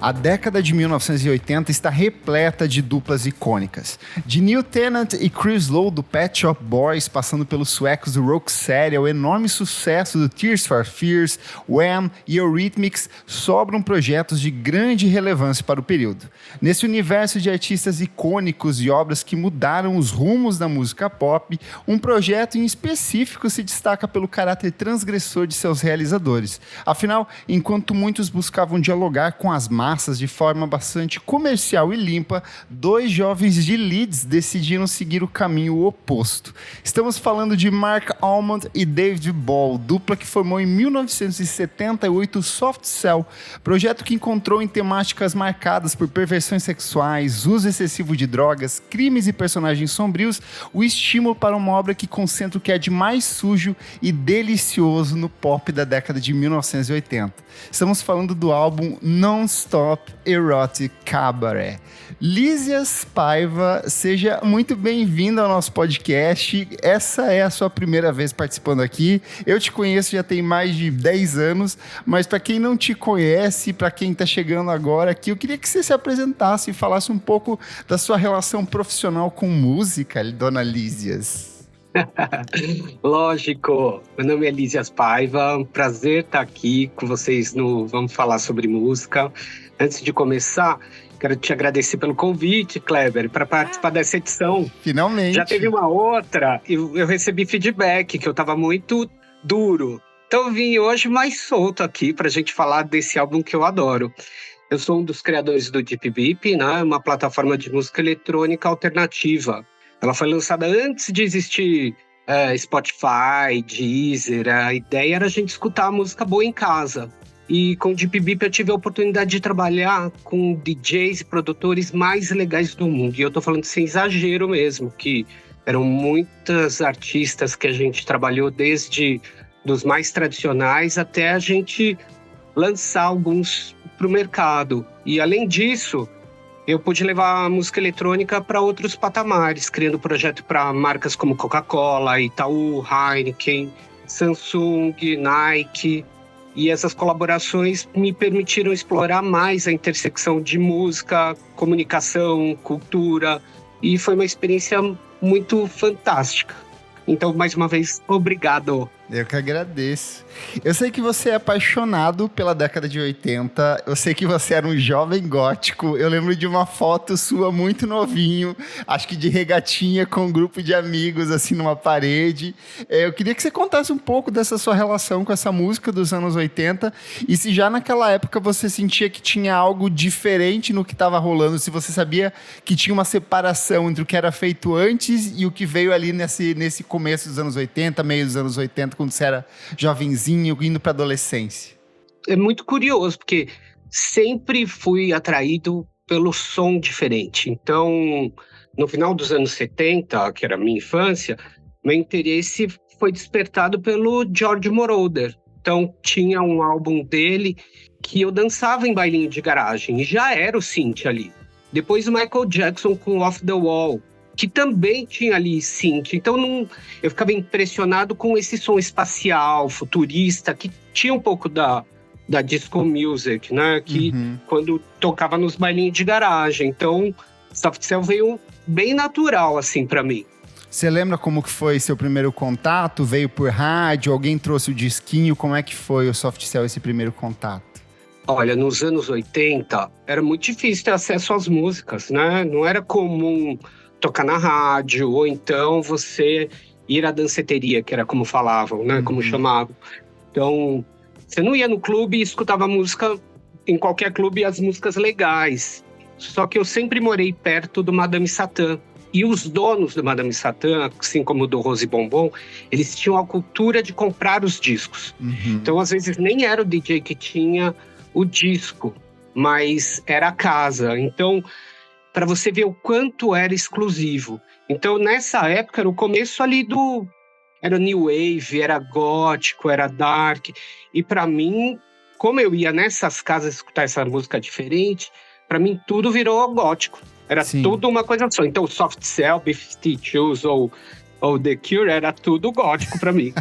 A década de 1980 está repleta de duplas icônicas. De Neil Tennant e Chris Lowe do Pet Shop Boys, passando pelos suecos do Roxette, ao enorme sucesso do Tears for Fears, Wham e Eurythmics, sobram projetos de grande relevância para o período. Nesse universo de artistas icônicos e obras que mudaram os rumos da música pop, um projeto em específico se destaca pelo caráter transgressor de seus realizadores. Afinal, enquanto muitos buscavam dialogar com as massas de forma bastante comercial e limpa, dois jovens de Leeds decidiram seguir o caminho oposto. Estamos falando de Mark Almond e David Ball, dupla que formou em 1978 o Soft Cell, projeto que encontrou em temáticas marcadas por perversões sexuais, uso excessivo de drogas, crimes e personagens sombrios, o estímulo para uma obra que concentra o que é de mais sujo e delicioso no pop da década de 1980. Estamos falando do álbum Non-Stop Erotic Cabaret. Lísias Paiva, seja muito bem-vinda ao nosso podcast. Essa é a sua primeira vez participando aqui. Eu te conheço já tem mais de 10 anos, mas para quem não te conhece, para quem está chegando agora aqui, eu queria que você se apresentasse e falasse um pouco da sua relação profissional com música, dona Lísias. Lógico, meu nome é Lísias Paiva, um prazer estar aqui com vocês no Vamos Falar Sobre Música. Antes de começar, quero te agradecer pelo convite, Kleber, para participar dessa edição. Finalmente. Já teve uma outra e eu recebi feedback que eu estava muito duro. Então eu vim hoje mais solto aqui para a gente falar desse álbum que eu adoro. Eu sou um dos criadores do Deep Beep, né? Uma plataforma de música eletrônica alternativa. Ela foi lançada antes de existir Spotify, Deezer. A ideia era a gente escutar a música boa em casa. E com o Deep Beep eu tive a oportunidade de trabalhar com DJs e produtores mais legais do mundo. E eu tô falando sem exagero mesmo, que eram muitas artistas que a gente trabalhou desde dos mais tradicionais até a gente lançar alguns para o mercado. E além disso, eu pude levar a música eletrônica para outros patamares, criando projeto para marcas como Coca-Cola, Itaú, Heineken, Samsung, Nike. E essas colaborações me permitiram explorar mais a intersecção de música, comunicação, cultura. E foi uma experiência muito fantástica. Então, mais uma vez, obrigado. Eu que agradeço. Eu sei que você é apaixonado pela década de 80, eu sei que você era um jovem gótico, eu lembro de uma foto sua muito novinho, acho que de regatinha com um grupo de amigos, assim, numa parede. Eu queria que você contasse um pouco dessa sua relação com essa música dos anos 80 e se já naquela época você sentia que tinha algo diferente no que estava rolando, se você sabia que tinha uma separação entre o que era feito antes e o que veio ali nesse começo dos anos 80, meio dos anos 80, quando você era jovenzinho, indo para adolescência? É muito curioso, porque sempre fui atraído pelo som diferente. Então, no final dos anos 70, que era a minha infância, meu interesse foi despertado pelo George Moroder. Então, tinha um álbum dele que eu dançava em bailinho de garagem, e já era o synth ali. Depois o Michael Jackson com Off the Wall, que também tinha ali synth. Então eu ficava impressionado com esse som espacial, futurista, que tinha um pouco da disco music, né? Que quando tocava nos bailinhos de garagem. Então, Soft Cell veio bem natural, assim, para mim. Você lembra como que foi seu primeiro contato? Veio por rádio? Alguém trouxe o disquinho? Como é que foi o Soft Cell, esse primeiro contato? Olha, nos anos 80, era muito difícil ter acesso às músicas, né? Não era comum tocar na rádio, ou então você ir à danceteria, que era como falavam, né? Como chamavam. Então, você não ia no clube e escutava música em qualquer clube, as músicas legais. Só que eu sempre morei perto do Madame Satã. E os donos do Madame Satã, assim como o do Rose Bombom, eles tinham a cultura de comprar os discos. Então, às vezes, nem era o DJ que tinha o disco, mas era a casa. Então, para você ver o quanto era exclusivo. Então, nessa época, era o começo ali era New Wave, era gótico, era dark. E para mim, como eu ia nessas casas escutar essa música diferente, para mim tudo virou gótico. Era tudo uma coisa só. Então, Soft Cell, B-52s ou ou The Cure, era tudo gótico pra mim.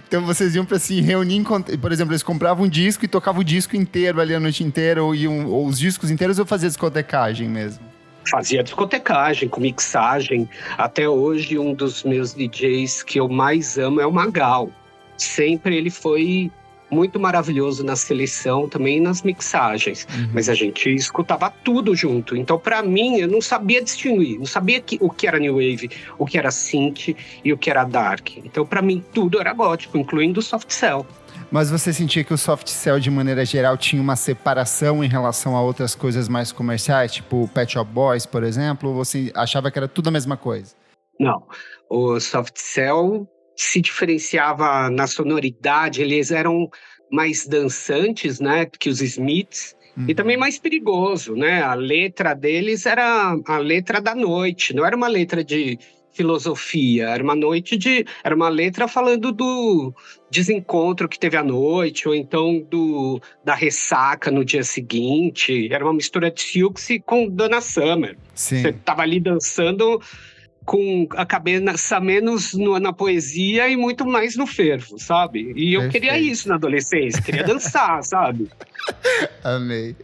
Então vocês iam pra se reunir, por exemplo, eles compravam um disco e tocavam o disco inteiro ali a noite inteira, ou os discos inteiros, ou fazia discotecagem mesmo? Fazia discotecagem, com mixagem. Até hoje, um dos meus DJs que eu mais amo é o Magal. Sempre ele foi muito maravilhoso na seleção, também nas mixagens. Mas a gente escutava tudo junto. Então, pra mim, eu não sabia distinguir. Não sabia o que era New Wave, o que era Synth e o que era Dark. Então, pra mim, tudo era gótico, incluindo o Soft Cell. Mas você sentia que o Soft Cell, de maneira geral, tinha uma separação em relação a outras coisas mais comerciais, tipo o Pet Shop Boys, por exemplo, ou você achava que era tudo a mesma coisa? Não. O Soft Cell se diferenciava na sonoridade, eles eram mais dançantes, né, que os Smiths, e também mais perigoso, né? A letra deles era a letra da noite, não era uma letra de filosofia, era uma letra falando do desencontro que teve à noite, ou então da ressaca no dia seguinte. Era uma mistura de Silks com Donna Summer. Sim. Você tava ali dançando com a cabeça menos na poesia e muito mais no fervo, sabe? E eu queria isso na adolescência, queria dançar, sabe? Amei.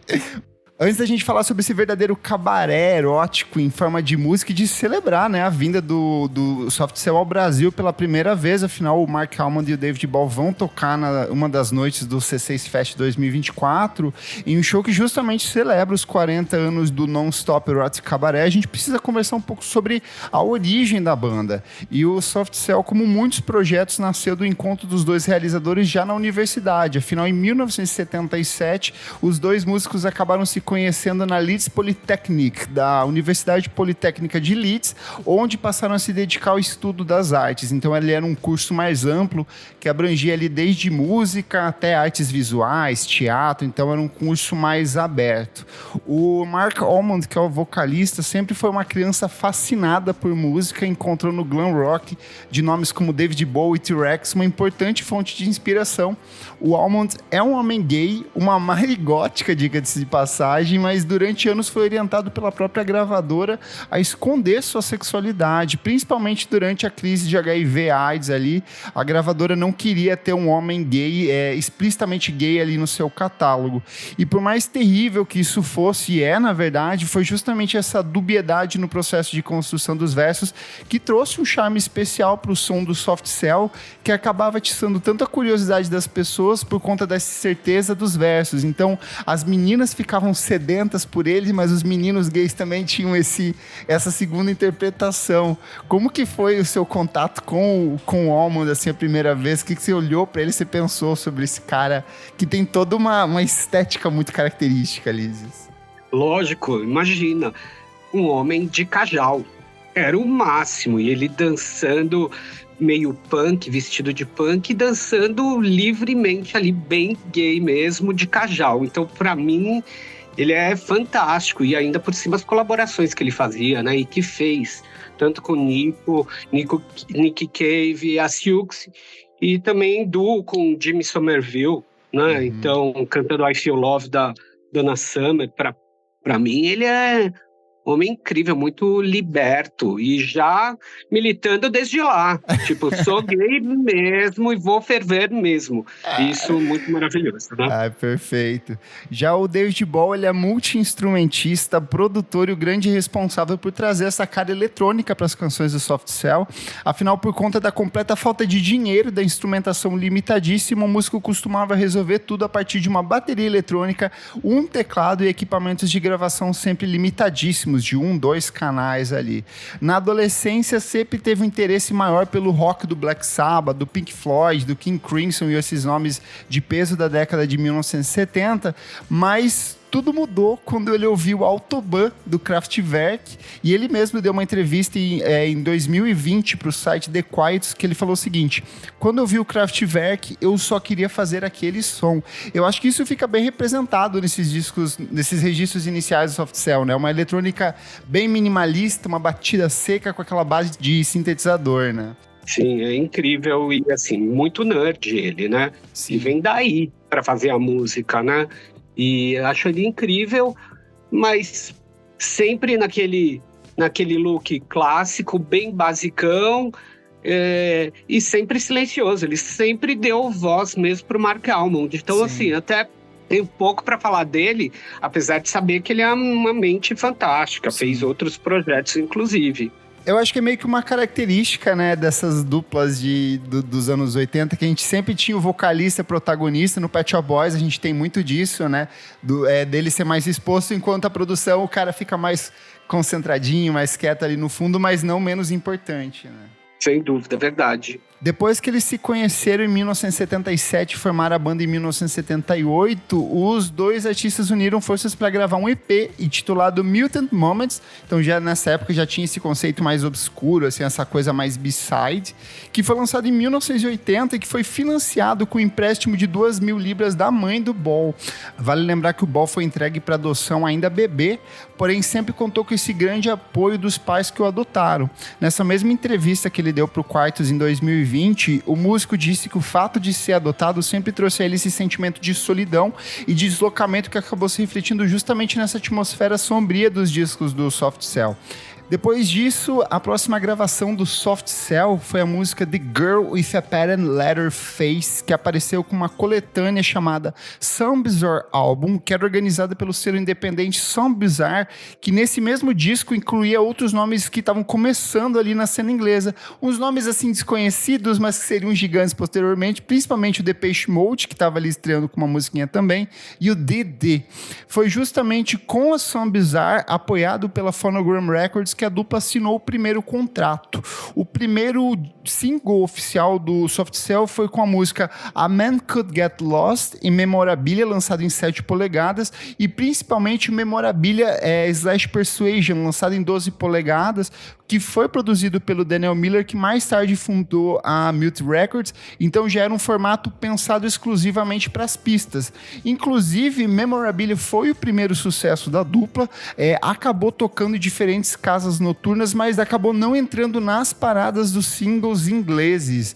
Antes da gente falar sobre esse verdadeiro cabaré erótico em forma de música e de celebrar, né, a vinda do Soft Cell ao Brasil pela primeira vez, afinal o Mark Almond e o David Ball vão tocar uma das noites do C6 Fest 2024, em um show que justamente celebra os 40 anos do Non-Stop Erotic Cabaré. A gente precisa conversar um pouco sobre a origem da banda. E o Soft Cell, como muitos projetos, nasceu do encontro dos dois realizadores já na universidade. Afinal, em 1977, os dois músicos acabaram se conhecendo na Leeds Polytechnic, da Universidade Politécnica de Leeds, onde passaram a se dedicar ao estudo das artes. Então ele era um curso mais amplo, que abrangia ali desde música até artes visuais, teatro, então era um curso mais aberto. O Mark Almond, que é o vocalista, sempre foi uma criança fascinada por música, encontrou no glam rock de nomes como David Bowie e T-Rex uma importante fonte de inspiração. O Almond é um homem gay, uma marigótica, diga-se de passagem, mas durante anos foi orientado pela própria gravadora a esconder sua sexualidade, principalmente durante a crise de HIV/AIDS ali. A gravadora não queria ter um homem gay, explicitamente gay ali no seu catálogo. E por mais terrível que isso fosse, e na verdade, foi justamente essa dubiedade no processo de construção dos versos que trouxe um charme especial para o som do Soft Cell, que acabava atiçando tanto a curiosidade das pessoas por conta dessa certeza dos versos. Então, as meninas ficavam sedentas por ele, mas os meninos gays também tinham essa segunda interpretação. Como que foi o seu contato com o Almond, assim, a primeira vez? O que você olhou para ele e você pensou sobre esse cara que tem toda uma estética muito característica, Lízias? Lógico, imagina, um homem de cajal. Era o máximo, e ele dançando meio punk, vestido de punk, e dançando livremente ali, bem gay mesmo, de cajal. Então, para mim, ele é fantástico, e ainda por cima as colaborações que ele fazia, né, e que fez, tanto com Nick Cave, a Silks, e também com Jimmy Somerville, né, então cantando I Feel Love da Donna Summer. Pra mim ele é homem incrível, muito liberto, e já militando desde lá. Tipo, sou gay mesmo e vou ferver mesmo. Isso muito maravilhoso, né? Perfeito. Já o David Ball, ele é multi-instrumentista, produtor e o grande responsável por trazer essa cara eletrônica para as canções do Soft Cell. Afinal, por conta da completa falta de dinheiro, da instrumentação limitadíssima, o músico costumava resolver tudo a partir de uma bateria eletrônica, um teclado e equipamentos de gravação sempre limitadíssimos, de 2 canais ali. Na adolescência, sempre teve um interesse maior pelo rock do Black Sabbath, do Pink Floyd, do King Crimson e esses nomes de peso da década de 1970, mas tudo mudou quando ele ouviu Autobahn, do Kraftwerk, e ele mesmo deu uma entrevista em 2020 para o site The Quiet, que ele falou o seguinte: quando eu vi o Kraftwerk, eu só queria fazer aquele som. Eu acho que isso fica bem representado nesses registros iniciais do Soft Cell, né? Uma eletrônica bem minimalista, uma batida seca com aquela base de sintetizador, né? Sim, é incrível e, assim, muito nerd ele, né? Sim. E vem daí para fazer a música, né? E acho ele incrível, mas sempre naquele naquele look clássico, bem basicão, e sempre silencioso. Ele sempre deu voz mesmo pro Mark Almond. Então, Sim. assim, até tem pouco para falar dele, apesar de saber que ele é uma mente fantástica. Sim. Fez outros projetos, inclusive. Eu acho que é meio que uma característica, né, dessas duplas dos anos 80, que a gente sempre tinha o vocalista protagonista. No Pet Shop Boys a gente tem muito disso, né, dele ser mais exposto, enquanto a produção o cara fica mais concentradinho, mais quieto ali no fundo, mas não menos importante, né? Sem dúvida, é verdade. Depois que eles se conheceram em 1977 e formaram a banda em 1978, os dois artistas uniram forças para gravar um EP intitulado Mutant Moments. Então já nessa época já tinha esse conceito mais obscuro, assim, essa coisa mais B-side, que foi lançado em 1980 e que foi financiado com o empréstimo de 2.000 libras da mãe do Ball. Vale lembrar que o Ball foi entregue para adoção ainda bebê, porém sempre contou com esse grande apoio dos pais que o adotaram. Nessa mesma entrevista que ele deu para o Quartos em 2020, o músico disse que o fato de ser adotado sempre trouxe a ele esse sentimento de solidão e de deslocamento que acabou se refletindo justamente nessa atmosfera sombria dos discos do Soft Cell. Depois disso, a próxima gravação do Soft Cell foi a música The Girl with a Patent Leather Face, que apareceu com uma coletânea chamada Some Bizarre Album, que era organizada pelo selo independente Some Bizarre, que nesse mesmo disco incluía outros nomes que estavam começando ali na cena inglesa. Uns nomes assim desconhecidos, mas que seriam gigantes posteriormente, principalmente o Depeche Mode, que estava ali estreando com uma musiquinha também, e o DD. Foi justamente com a Some Bizarre, apoiado pela Phonogram Records, que a dupla assinou o primeiro contrato. O primeiro single oficial do Soft Cell foi com a música A Man Could Get Lost e Memorabilia, lançado em 7 polegadas, e principalmente Memorabilia / Persuasion, lançado em 12 polegadas, que foi produzido pelo Daniel Miller, que mais tarde fundou a Mute Records, então já era um formato pensado exclusivamente para as pistas. Inclusive, Memorabilia foi o primeiro sucesso da dupla, acabou tocando em diferentes casas noturnas, mas acabou não entrando nas paradas dos singles ingleses.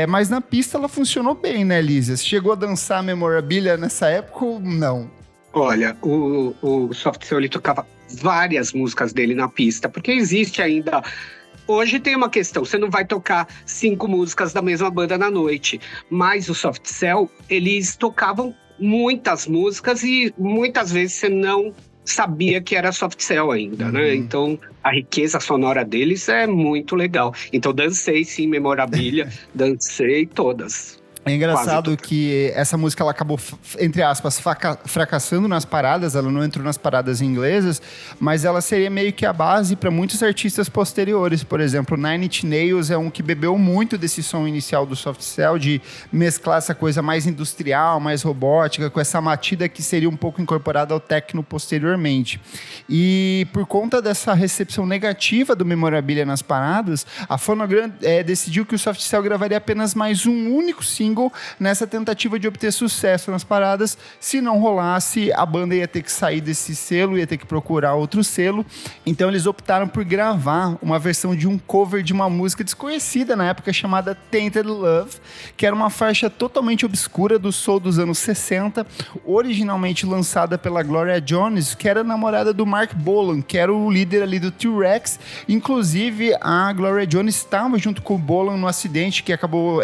Mas na pista ela funcionou bem, né, Lísia? Você chegou a dançar Memorabilia nessa época ou não? Olha, o Soft Cell, ele tocava várias músicas dele na pista, porque existe ainda... Hoje tem uma questão, você não vai tocar 5 músicas da mesma banda na noite, mas o Soft Cell, eles tocavam muitas músicas e muitas vezes você não sabia que era Soft Cell ainda, né? Então, a riqueza sonora deles é muito legal. Então, dancei sim, Memorabilia, dancei todas. É engraçado que essa música ela acabou, entre aspas, fracassando nas paradas, ela não entrou nas paradas inglesas, mas ela seria meio que a base para muitos artistas posteriores. Por exemplo, Nine Inch Nails é um que bebeu muito desse som inicial do Soft Cell, de mesclar essa coisa mais industrial, mais robótica, com essa batida que seria um pouco incorporada ao techno posteriormente. E por conta dessa recepção negativa do Memorabilia nas paradas, a Phonogram decidiu que o Soft Cell gravaria apenas mais um único single nessa tentativa de obter sucesso nas paradas. Se não rolasse, a banda ia ter que sair desse selo, ia ter que procurar outro selo. Então eles optaram por gravar uma versão de um cover de uma música desconhecida na época, chamada Tainted Love, que era uma faixa totalmente obscura do soul dos anos 60, originalmente lançada pela Gloria Jones, que era namorada do Mark Bolan, que era o líder ali do T-Rex. Inclusive, a Gloria Jones estava junto com o Bolan no acidente que acabou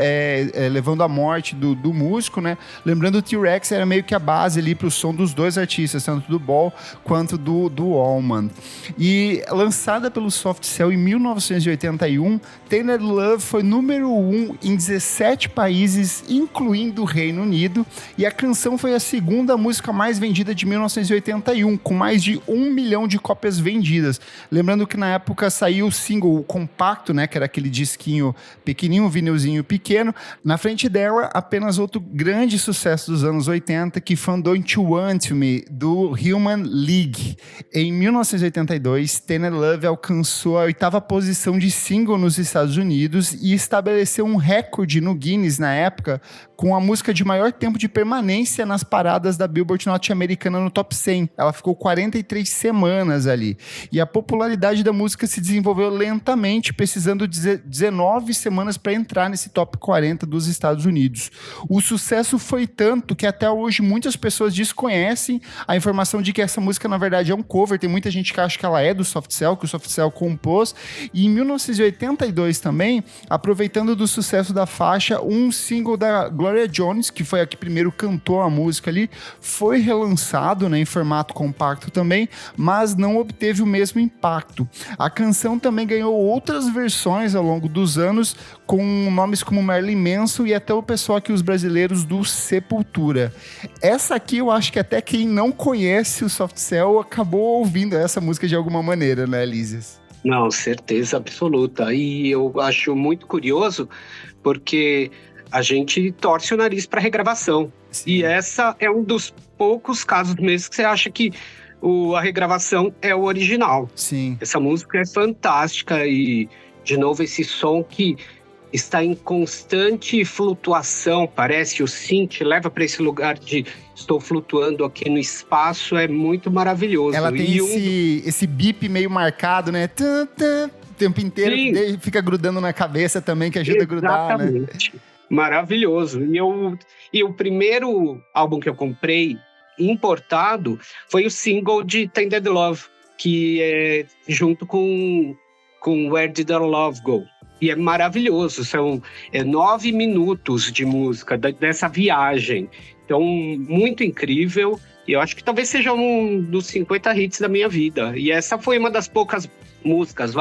levando à morte do músico, né? Lembrando, o T-Rex era meio que a base ali pro som dos dois artistas, tanto do Ball quanto do Allman. E lançada pelo Soft Cell em 1981, Tainted Love foi número 1 em 17 países, incluindo o Reino Unido, e a canção foi a segunda música mais vendida de 1981, com mais de 1 milhão de cópias vendidas. Lembrando que na época saiu o single, o compacto, né? Que era aquele disquinho pequenininho, um vinilzinho pequeno. Na frente dela, apenas outro grande sucesso dos anos 80, que foi Don't You Want Me, do Human League. Em 1982, Tainted Love alcançou a 8ª posição de single nos Estados Unidos e estabeleceu um recorde no Guinness na época, com a música de maior tempo de permanência nas paradas da Billboard norte-americana no Top 100. Ela ficou 43 semanas ali. E a popularidade da música se desenvolveu lentamente, precisando de 19 semanas para entrar nesse Top 40 dos Estados Unidos. Unidos. O sucesso foi tanto que até hoje muitas pessoas desconhecem a informação de que essa música na verdade é um cover. Tem muita gente que acha que ela é do Soft Cell, que o Soft Cell compôs. E em 1982 também, aproveitando do sucesso da faixa, um single da Gloria Jones, que foi a que primeiro cantou a música ali, foi relançado, né, em formato compacto também, mas não obteve o mesmo impacto. A canção também ganhou outras versões ao longo dos anos, com nomes como Marilyn Manson e até o pessoal aqui, os brasileiros do Sepultura. Essa aqui eu acho que até quem não conhece o Soft Cell acabou ouvindo essa música de alguma maneira, né, Lísias? Não, certeza absoluta. E eu acho muito curioso porque a gente torce o nariz para regravação. Sim. E essa é um dos poucos casos mesmo que você acha que a regravação é o original. Sim. Essa música é fantástica e, de novo, esse som que está em constante flutuação, parece, o synth leva para esse lugar de estou flutuando aqui no espaço, é muito maravilhoso. Ela tem esse bip meio marcado, né? O tempo inteiro, que fica grudando na cabeça também, que ajuda a grudar, né? Maravilhoso. E o primeiro álbum que eu comprei importado foi o single de Tainted Love, que é junto com Where Did Our Love Go? E é maravilhoso, são 9 minutos de música dessa viagem. Então, muito incrível. E eu acho que talvez seja um dos 50 hits da minha vida. E essa foi uma das poucas músicas,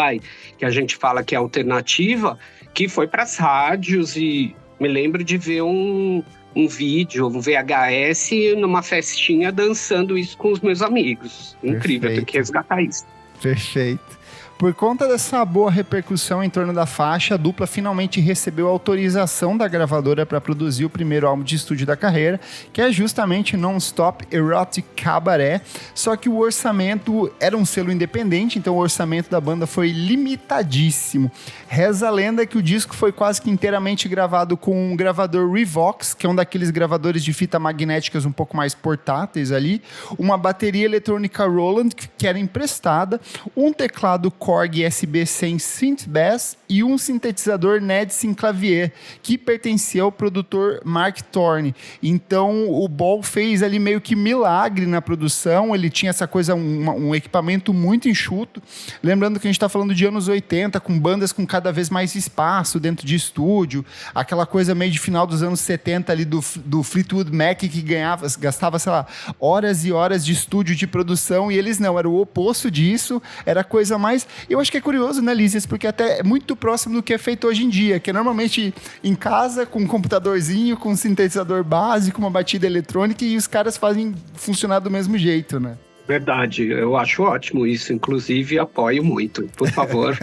que a gente fala que é alternativa, que foi para as rádios. E me lembro de ver um vídeo, um VHS, numa festinha, dançando isso com os meus amigos. Incrível, tem que resgatar isso. Perfeito. Por conta dessa boa repercussão em torno da faixa, a dupla finalmente recebeu autorização da gravadora para produzir o primeiro álbum de estúdio da carreira, que é justamente Non-Stop Erotic Cabaret, só que o orçamento era um selo independente, então o orçamento da banda foi limitadíssimo. Reza a lenda que o disco foi quase que inteiramente gravado com um gravador Revox, que é um daqueles gravadores de fita magnéticas um pouco mais portáteis ali, uma bateria eletrônica Roland, que era emprestada, um teclado Korg SB100 Synth Bass e um sintetizador Ned Synclavier, que pertencia ao produtor Mark Thorne. Então o Ball fez ali meio que milagre na produção, ele tinha essa coisa, um equipamento muito enxuto, lembrando que a gente está falando de anos 80, com bandas com cada vez mais espaço dentro de estúdio, aquela coisa meio de final dos anos 70 ali do Fleetwood Mac, que gastava, sei lá, horas e horas de estúdio de produção, e eles não, era o oposto disso, era coisa mais... Eu acho que é curioso, né, Lísias? Porque até é muito próximo do que é feito hoje em dia, que é normalmente em casa, com um computadorzinho, com um sintetizador básico, uma batida eletrônica, e os caras fazem funcionar do mesmo jeito, né? Verdade, eu acho ótimo isso, inclusive apoio muito, por favor.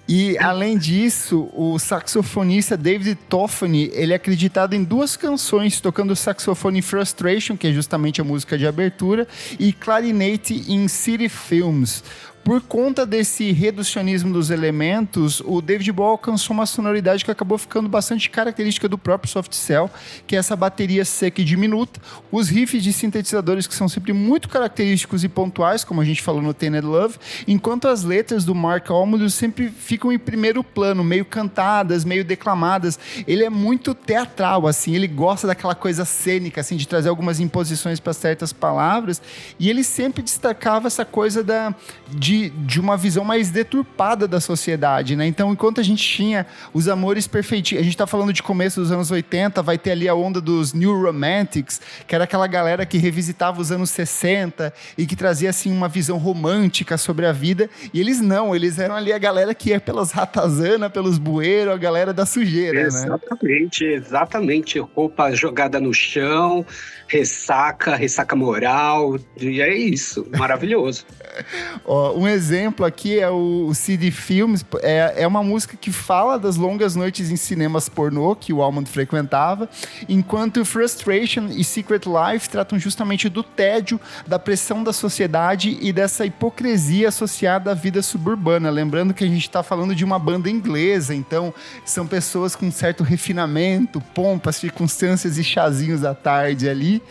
E, além disso, o saxofonista David Toffany, ele é acreditado em 2 canções, tocando saxofone em Frustration, que é justamente a música de abertura, e clarinete em City Films. Por conta desse reducionismo dos elementos, o David Bowie alcançou uma sonoridade que acabou ficando bastante característica do próprio Soft Cell, que é essa bateria seca e diminuta, os riffs de sintetizadores que são sempre muito característicos e pontuais, como a gente falou no Tainted Love, enquanto as letras do Mark Almond sempre ficam em primeiro plano, meio cantadas, meio declamadas. Ele é muito teatral, assim, ele gosta daquela coisa cênica, assim, de trazer algumas imposições para certas palavras, e ele sempre destacava essa coisa de uma visão mais deturpada da sociedade, né? Então, enquanto a gente tinha os amores perfeitinhos, a gente tá falando de começo dos anos 80, vai ter ali a onda dos New Romantics, que era aquela galera que revisitava os anos 60 e que trazia, assim, uma visão romântica sobre a vida, e eles não, eles eram ali a galera que ia pelas ratazanas, pelos bueiros, a galera da sujeira, exatamente, né? Exatamente, roupa jogada no chão, ressaca moral, e é isso, maravilhoso. Um exemplo aqui é o CD Films, é uma música que fala das longas noites em cinemas pornô que o Almond frequentava, enquanto Frustration e Secret Life tratam justamente do tédio, da pressão da sociedade e dessa hipocrisia associada à vida suburbana. Lembrando que a gente está falando de uma banda inglesa, então são pessoas com certo refinamento, pompas, circunstâncias e chazinhos à tarde ali.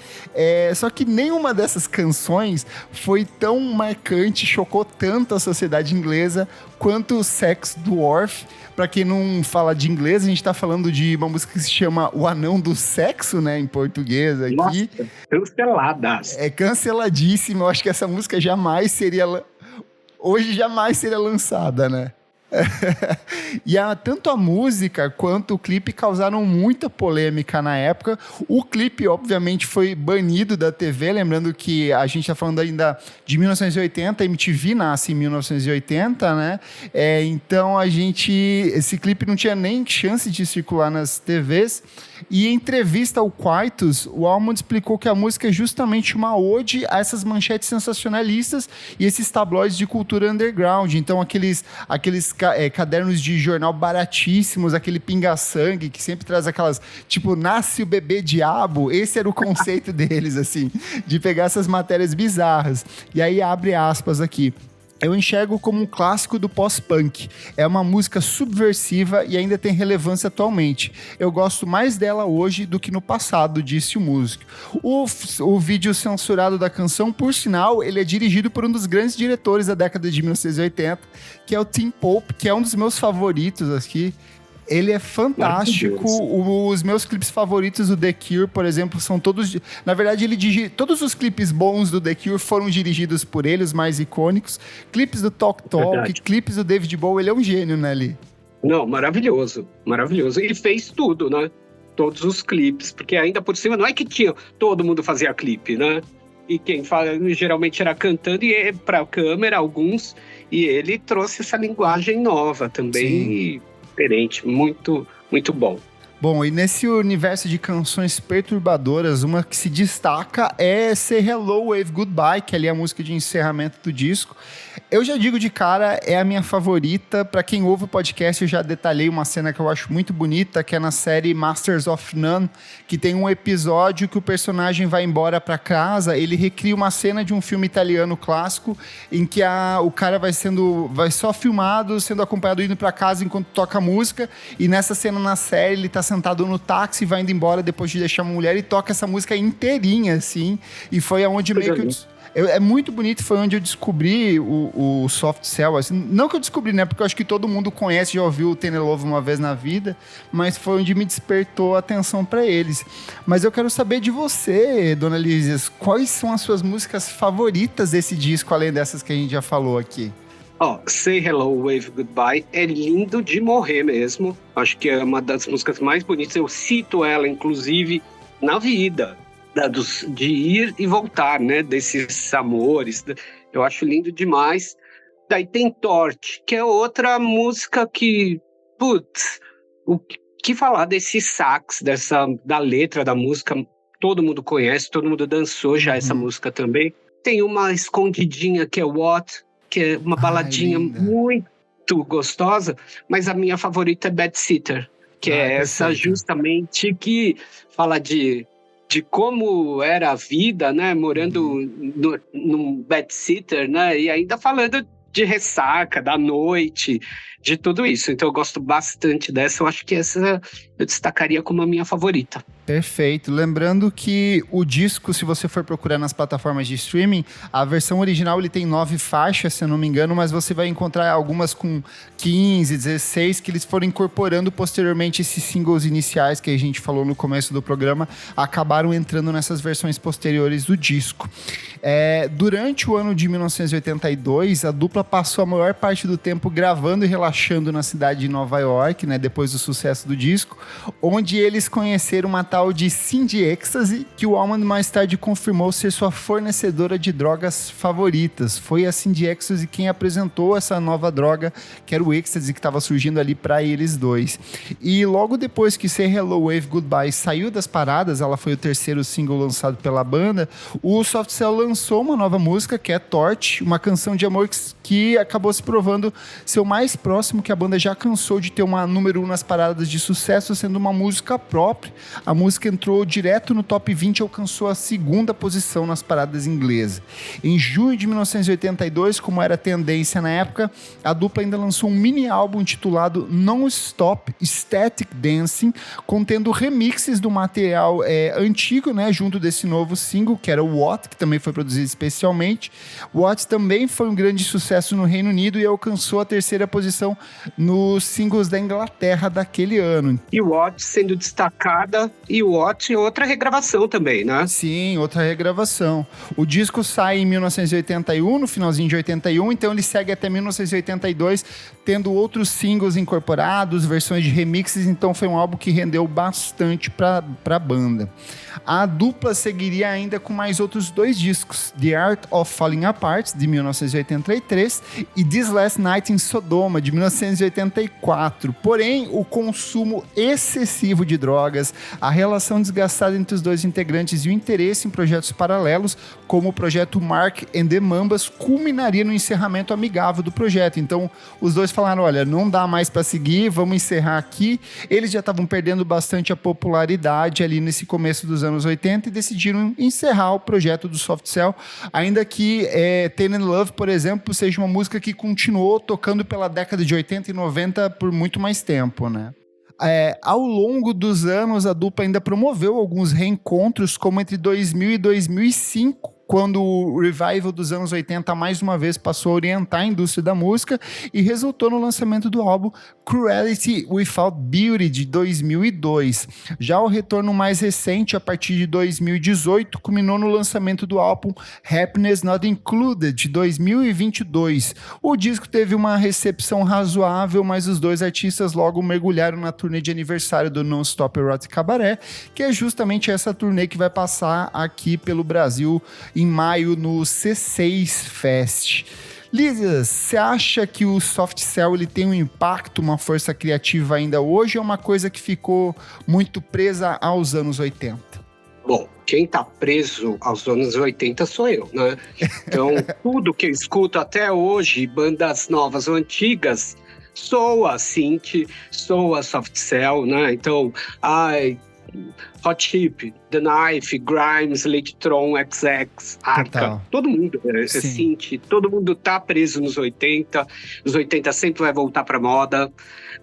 Só que nenhuma dessas canções foi tão marcante, chocou tanto tanto a sociedade inglesa quanto o Sex Dwarf. Pra quem não fala de inglês, a gente tá falando de uma música que se chama O Anão do Sexo, né, em português aqui. Nossa, canceladas. É canceladíssima, eu acho que essa música hoje jamais seria lançada, né? E tanto a música quanto o clipe causaram muita polêmica na época. O clipe, obviamente, foi banido da TV, lembrando que a gente está falando ainda de 1980, a MTV nasce em 1980, né? Então esse clipe não tinha nem chance de circular nas TVs. E em entrevista ao Quietus, o Almond explicou que a música é justamente uma ode a essas manchetes sensacionalistas e esses tabloides de cultura underground. Então aqueles cadernos de jornal baratíssimos, aquele pinga-sangue que sempre traz aquelas, tipo, nasce o bebê diabo. Esse era o conceito deles, assim, de pegar essas matérias bizarras. E aí abre aspas aqui. Eu enxergo como um clássico do pós-punk. É uma música subversiva e ainda tem relevância atualmente. Eu gosto mais dela hoje do que no passado, disse o músico. O vídeo censurado da canção, por sinal, ele é dirigido por um dos grandes diretores da década de 1980, que é o Tim Pope, que é um dos meus favoritos aqui. Ele é fantástico. Os meus clipes favoritos do The Cure, por exemplo, são todos... Na verdade, todos os clipes bons do The Cure foram dirigidos por ele, os mais icônicos. Clipes do Talk Talk, clipes do David Bowie. Ele é um gênio, né, Lee? Não, maravilhoso. Maravilhoso. Ele fez tudo, né? Todos os clipes. Porque ainda por cima, não é que todo mundo fazia clipe, né? E quem fala, geralmente era cantando e para câmera, alguns. E ele trouxe essa linguagem nova também. Sim. Diferente, muito, muito bom. Bom, e nesse universo de canções perturbadoras, uma que se destaca é Say Hello, Wave Goodbye, que ali é a música de encerramento do disco. Eu já digo de cara, é a minha favorita. Para quem ouve o podcast, eu já detalhei uma cena que eu acho muito bonita, que é na série Masters of None, que tem um episódio que o personagem vai embora para casa, ele recria uma cena de um filme italiano clássico, em que o cara vai só filmado, sendo acompanhado indo para casa enquanto toca música, e nessa cena na série ele tá sentado no táxi, vai indo embora depois de deixar uma mulher e toca essa música inteirinha, assim, e foi aonde meio que... É muito bonito, foi onde eu descobri o Soft Cell, assim, não que eu descobri, né, porque eu acho que todo mundo conhece, já ouviu o Tender Love uma vez na vida, mas foi onde me despertou a atenção para eles. Mas eu quero saber de você, Dona Lísias, quais são as suas músicas favoritas desse disco, além dessas que a gente já falou aqui? Say Hello, Wave Goodbye é lindo de morrer mesmo, acho que é uma das músicas mais bonitas, eu cito ela, inclusive, na vida. De ir e voltar, né? Desses amores. Eu acho lindo demais. Daí tem Torch, que é outra música que... Putz, o que falar desse sax, da letra da música, todo mundo conhece, todo mundo dançou já essa música também. Tem uma escondidinha que é What, que é uma baladinha muito gostosa, mas a minha favorita é Bed Sitter, que é essa justamente que fala de como era a vida, né, morando num bed-sitter, né, e ainda falando de ressaca, da noite, de tudo isso. Então eu gosto bastante dessa, eu acho que essa eu destacaria como a minha favorita. Perfeito. Lembrando que o disco, se você for procurar nas plataformas de streaming, a versão original ele tem 9 faixas, se eu não me engano, mas você vai encontrar algumas com 15, 16, que eles foram incorporando posteriormente esses singles iniciais que a gente falou no começo do programa, acabaram entrando nessas versões posteriores do disco. Durante o ano de 1982, a dupla passou a maior parte do tempo gravando e relaxando na cidade de Nova York, né, depois do sucesso do disco, onde eles conheceram uma tal de Cindy Ecstasy, que o Almond mais tarde confirmou ser sua fornecedora de drogas favoritas. Foi a Cindy Ecstasy quem apresentou essa nova droga, que era o Ecstasy, que estava surgindo ali para eles dois. E logo depois que Say Hello, Wave Goodbye saiu das paradas, ela foi o terceiro single lançado pela banda, o Soft Cell lançou uma nova música, que é Torch, uma canção de amor que acabou se provando ser o mais próximo que a banda já cansou de ter uma número 1 nas paradas de sucesso, sendo uma música própria. A música entrou direto no top 20 e alcançou a segunda posição nas paradas inglesas. Em junho de 1982, como era tendência na época, a dupla ainda lançou um mini álbum intitulado Non-Stop Static Dancing, contendo remixes do material antigo, né, junto desse novo single, que era o What, que também foi produzido especialmente. What também foi um grande sucesso sucesso no Reino Unido e alcançou a 3ª posição nos singles da Inglaterra daquele ano. E What sendo destacada, e What é outra regravação também, né? Sim, outra regravação. O disco sai em 1981, no finalzinho de 81, então ele segue até 1982, tendo outros singles incorporados, versões de remixes, então foi um álbum que rendeu bastante para a banda. A dupla seguiria ainda com mais outros 2 discos, The Art of Falling Apart, de 1983, e This Last Night in Sodoma, de 1984. Porém, o consumo excessivo de drogas, a relação desgastada entre os 2 integrantes e o interesse em projetos paralelos, como o projeto Mark and the Mambas, culminaria no encerramento amigável do projeto. Então, os 2 falaram, olha, não dá mais para seguir, vamos encerrar aqui. Eles já estavam perdendo bastante a popularidade ali nesse começo dos anos 80 e decidiram encerrar o projeto do Soft Cell, ainda que Ten and Love, por exemplo, seja uma música que continuou tocando pela década de 80 e 90 por muito mais tempo, né? Ao longo dos anos, a dupla ainda promoveu alguns reencontros, como entre 2000 e 2005, quando o revival dos anos 80 mais uma vez passou a orientar a indústria da música e resultou no lançamento do álbum Cruelty Without Beauty, de 2002. Já o retorno mais recente, a partir de 2018, culminou no lançamento do álbum Happiness Not Included, de 2022. O disco teve uma recepção razoável, mas os 2 artistas logo mergulharam na turnê de aniversário do Non-Stop Erotic Cabaret, que é justamente essa turnê que vai passar aqui pelo Brasil em maio no C6 Fest. Lídia, você acha que o Soft Cell ele tem um impacto, uma força criativa ainda hoje, ou é uma coisa que ficou muito presa aos anos 80? Bom, quem tá preso aos anos 80 sou eu, né? Então, tudo que eu escuto até hoje, bandas novas ou antigas, soa synth, soa Soft Cell, né? Então, Hot Chip, The Knife, Grimes, Electron, XX, Arca, todo mundo é synth, todo mundo tá preso nos 80, os 80 sempre vai voltar pra moda,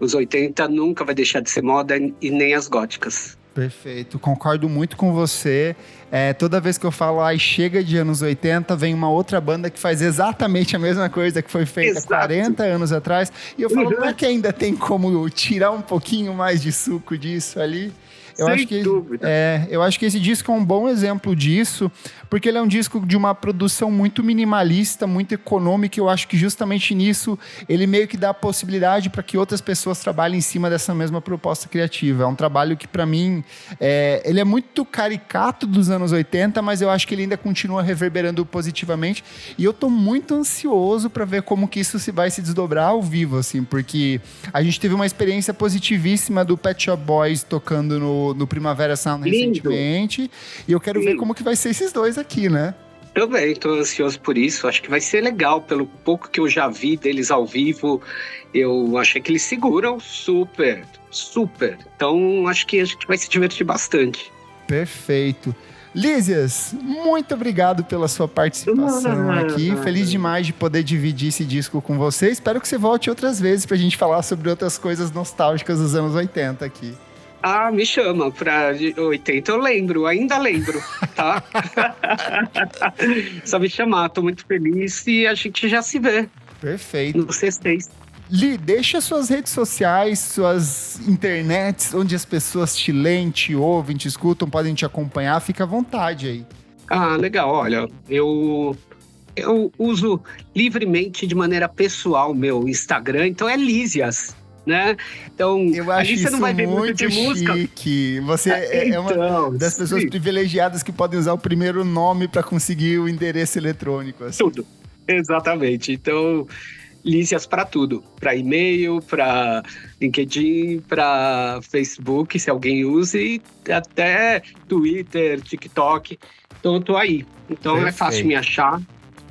os 80 nunca vai deixar de ser moda e nem as góticas. Perfeito, concordo muito com você. Toda vez que eu falo, chega de anos 80, vem uma outra banda que faz exatamente a mesma coisa que foi feita 40 anos atrás, e eu falo, não é que ainda tem como tirar um pouquinho mais de suco disso ali? Eu acho que esse disco é um bom exemplo disso, porque ele é um disco de uma produção muito minimalista, muito econômica. Eu acho que justamente nisso ele meio que dá a possibilidade para que outras pessoas trabalhem em cima dessa mesma proposta criativa. É um trabalho que, para mim, ele é muito caricato dos anos 80, mas eu acho que ele ainda continua reverberando positivamente. E eu tô muito ansioso para ver como que isso vai se desdobrar ao vivo, assim, porque a gente teve uma experiência positivíssima do Pet Shop Boys tocando no Primavera Sound recentemente, e eu quero ver como que vai ser esses 2 aqui, né? Também tô ansioso por isso, acho que vai ser legal, pelo pouco que eu já vi deles ao vivo, eu achei que eles seguram super, então acho que a gente vai se divertir bastante. Perfeito. Lísias, muito obrigado pela sua participação aqui. Feliz demais de poder dividir esse disco com você. Espero que você volte outras vezes pra gente falar sobre outras coisas nostálgicas dos anos 80 aqui. Me chama, pra 80 eu lembro, ainda lembro, tá? Só me chamar, tô muito feliz e a gente já se vê. Perfeito. No C6. Li, deixa suas redes sociais, suas internets, onde as pessoas te leem, te ouvem, te escutam, podem te acompanhar, fica à vontade aí. Legal, olha, eu uso livremente de maneira pessoal meu Instagram, então é Lísias, né? Então, eu acho isso não vai ver muito de música. Chique. Você é uma das pessoas privilegiadas que podem usar o primeiro nome para conseguir o endereço eletrônico. Assim. Tudo, exatamente. Então, Lísias para tudo, para e-mail, para LinkedIn, para Facebook, se alguém usa, e até Twitter, TikTok. Então, eu tô aí. Então, é fácil me achar,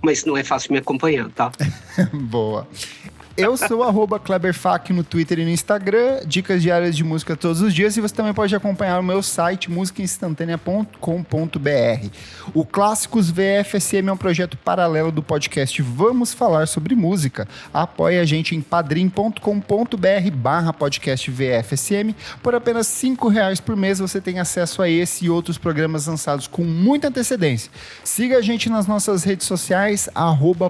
mas não é fácil me acompanhar, tá? Boa. Eu sou @KleberFak no Twitter e no Instagram, dicas diárias de música todos os dias, e você também pode acompanhar o meu site musicainstantanea.com.br. O Clássicos VFSM é um projeto paralelo do podcast Vamos Falar Sobre Música. Apoie a gente em padrim.com.br/podcast VFSM. Por apenas R$5 por mês você tem acesso a esse e outros programas lançados com muita antecedência. Siga a gente nas nossas redes sociais,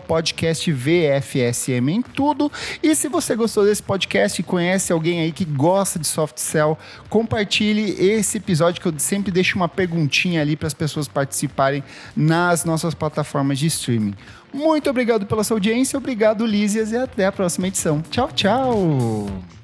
@podcastvfsm em tudo. E se você gostou desse podcast e conhece alguém aí que gosta de soft sell, compartilhe esse episódio, que eu sempre deixo uma perguntinha ali para as pessoas participarem nas nossas plataformas de streaming. Muito obrigado pela sua audiência, obrigado, Lísias, e até a próxima edição. Tchau, tchau!